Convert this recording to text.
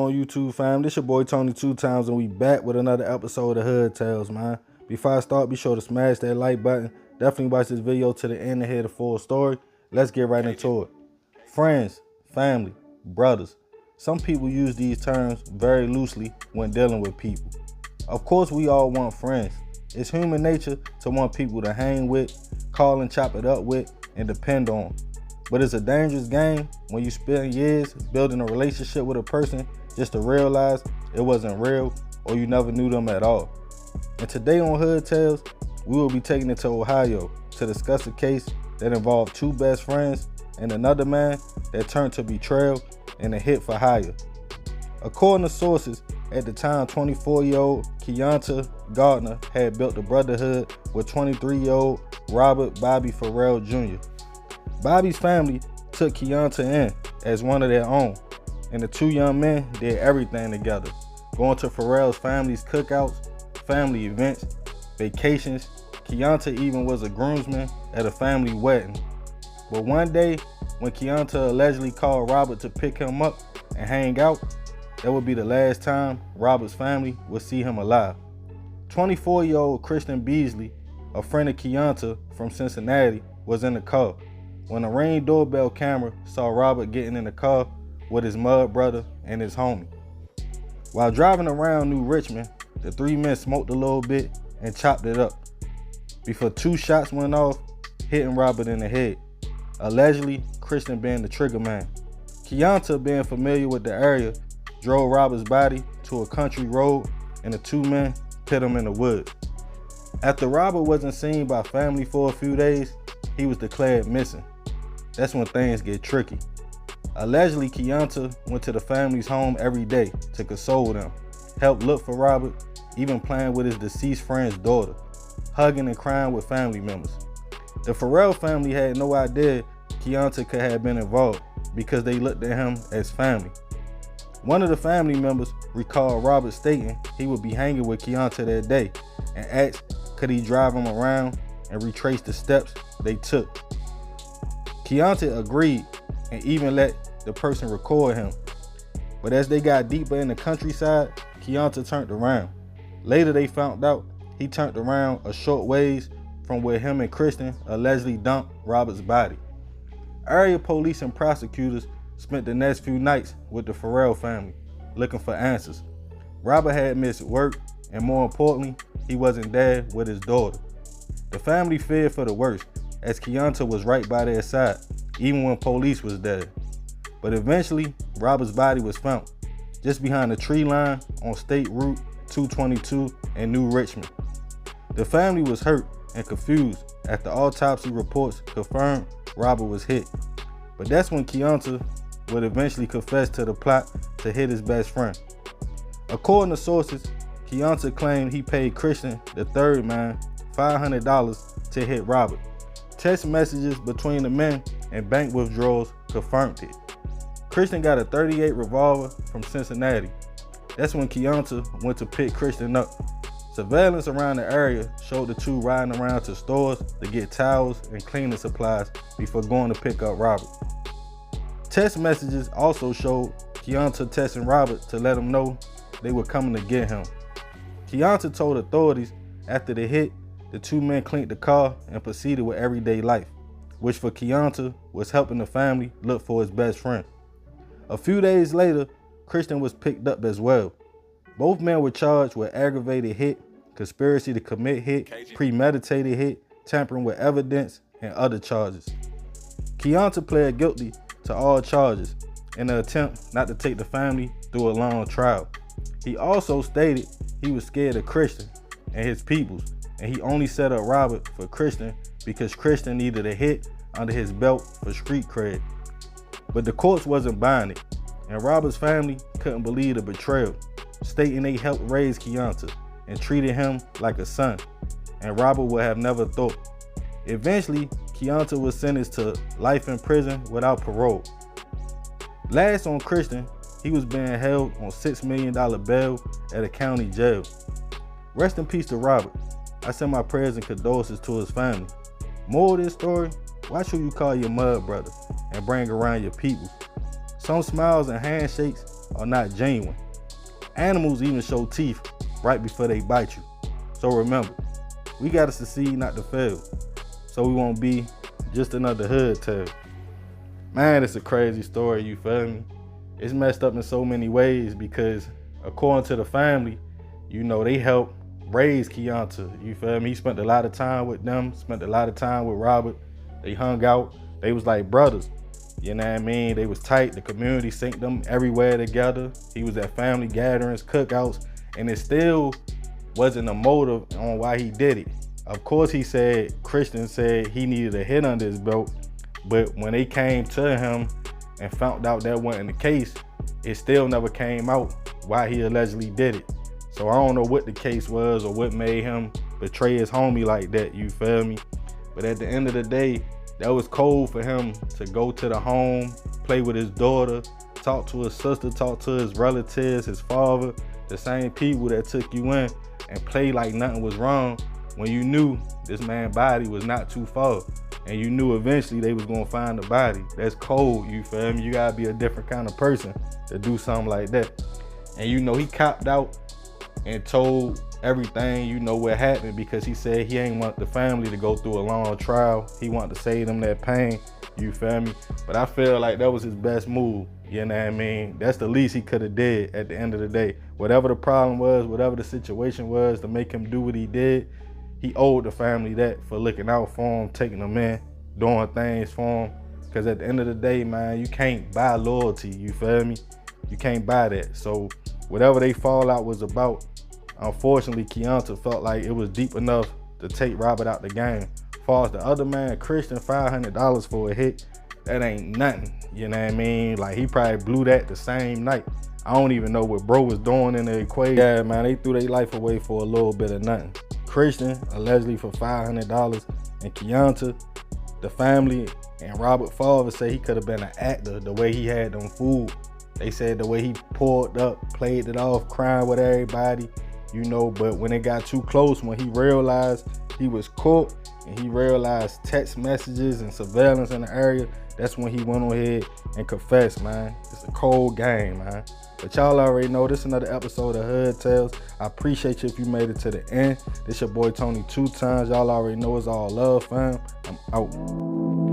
on YouTube, fam? This your boy Tony 2Times, and we back with another episode of Hood Tales, man. Before I start, be sure to smash that like button. Definitely watch this video to the end to hear the full story. Let's get right into it. Friends, family, brothers. Some people use these terms very loosely when dealing with people. Of course, we all want friends. It's human nature to want people to hang with, call and chop it up with, and depend on. But it's a dangerous game when you spend years building a relationship with a person just to realize it wasn't real or you never knew them at all. And today on Hood Tales, we will be taking it to Ohio to discuss a case that involved two best friends and another man that turned to betrayal and a hit for hire. According to sources, at the time 24-year-old Keonta Gardner had built the Brotherhood with 23-year-old Robert Bobby Farrell Jr. Bobby's family took Keonta in as one of their own, and the two young men did everything together, going to Farrell's family's cookouts, family events, vacations. Keonta even was a groomsman at a family wedding. But one day, when Keonta allegedly called Robert to pick him up and hang out, that would be the last time Robert's family would see him alive. 24-year-old Christian Beasley, a friend of Keonta from Cincinnati, was in the car when a Ring doorbell camera saw Robert getting in the car with his mud brother and his homie. While driving around New Richmond, the three men smoked a little bit and chopped it up before two shots went off, hitting Robert in the head, allegedly Christian being the trigger man. Keonta, being familiar with the area, drove Robert's body to a country road and the two men put him in the woods. After Robert wasn't seen by family for a few days, he was declared missing. That's when things get tricky. Allegedly, Keonta went to the family's home every day to console them, help look for Robert, even playing with his deceased friend's daughter, hugging and crying with family members. The Farrell family had no idea Keonta could have been involved because they looked at him as family. One of the family members recalled Robert stating he would be hanging with Keonta that day and asked could he drive him around and retrace the steps they took. Keonta agreed and even let the person record him. But as they got deeper in the countryside, Keonta turned around. Later they found out he turned around a short ways from where him and Christian allegedly dumped Robert's body. Area police and prosecutors spent the next few nights with the Farrell family looking for answers. Robert had missed work, and more importantly, he wasn't there with his daughter. The family feared for the worst, as Keonta was right by their side, even when police was there. But eventually, Robert's body was found, just behind the tree line on State Route 222 in New Richmond. The family was hurt and confused after autopsy reports confirmed Robert was hit. But that's when Keonta would eventually confess to the plot to hit his best friend. According to sources, Keonta claimed he paid Christian, the third man, $500 to hit Robert. Text messages between the men and bank withdrawals confirmed it. Christian got a .38 revolver from Cincinnati. That's when Keonta went to pick Christian up. Surveillance around the area showed the two riding around to stores to get towels and cleaning supplies before going to pick up Robert. Text messages also showed Keonta texting Robert to let him know they were coming to get him. Keonta told authorities after the hit, the two men cleaned the car and proceeded with everyday life, which for Keonta was helping the family look for his best friend. A few days later, Christian was picked up as well. Both men were charged with aggravated hit, conspiracy to commit hit, premeditated hit, tampering with evidence, and other charges. Keonta pled guilty to all charges in an attempt not to take the family through a long trial. He also stated he was scared of Christian and his peoples, and he only set up Robert for Christian because Christian needed a hit under his belt for street cred. But the courts wasn't buying it, and Robert's family couldn't believe the betrayal, stating they helped raise Keonta and treated him like a son, and Robert would have never thought. Eventually, Keonta was sentenced to life in prison without parole. Last on Christian, he was being held on $6 million bail at a county jail. Rest in peace to Robert. I send my prayers and condolences to his family. More of this story, watch who you call your mud brother and bring around your people. Some smiles and handshakes are not genuine. Animals even show teeth right before they bite you. So remember, we gotta succeed, not to fail, so we won't be just another hood tale. Man, it's a crazy story, you feel me? It's messed up in so many ways because according to the family, you know, they helped raise Keonta, you feel me? He spent a lot of time with them, spent a lot of time with Robert. They hung out, they was like brothers, you know what I mean? They was tight, the community synced them everywhere together. He was at family gatherings, cookouts, and it still wasn't a motive on why he did it. Of course, he said, Christian said he needed a hit under his belt, but when they came to him and found out that wasn't the case, it still never came out why he allegedly did it. So I don't know what the case was or what made him betray his homie like that, you feel me? But at the end of the day, that was cold for him to go to the home, play with his daughter, talk to his sister, talk to his relatives, his father, the same people that took you in, and play like nothing was wrong when you knew this man's body was not too far. And you knew eventually they was gonna find the body. That's cold, you feel me? You gotta be a different kind of person to do something like that. And you know, he copped out and told everything, you know, what happened, because he said he ain't want the family to go through a long trial. He wanted to save them that pain, you feel me? But I feel like that was his best move, you know what I mean? That's the least he could have did at the end of the day. Whatever the problem was, whatever the situation was to make him do what he did, he owed the family that for looking out for him, taking them in, doing things for him. Because at the end of the day, man, you can't buy loyalty, you feel me? You can't buy that. So whatever they fallout was about, unfortunately, Keonta felt like it was deep enough to take Robert out the game. As far as the other man, Christian, $500 for a hit, that ain't nothing, you know what I mean? Like, he probably blew that the same night. I don't even know what bro was doing in the equation. Yeah, man, they threw their life away for a little bit of nothing. Christian, allegedly for $500, and Keonta, the family and Robert father say he could have been an actor the way he had them fooled. They said the way he pulled up, played it off, crying with everybody, you know, but when it got too close, when he realized he was caught and he realized text messages and surveillance in the area, that's when he went on ahead and confessed, man. It's a cold game, man. But y'all already know this is another episode of Hood Tales. I appreciate you if you made it to the end. This your boy Tony 2 Times. Y'all already know it's all love, fam. I'm out.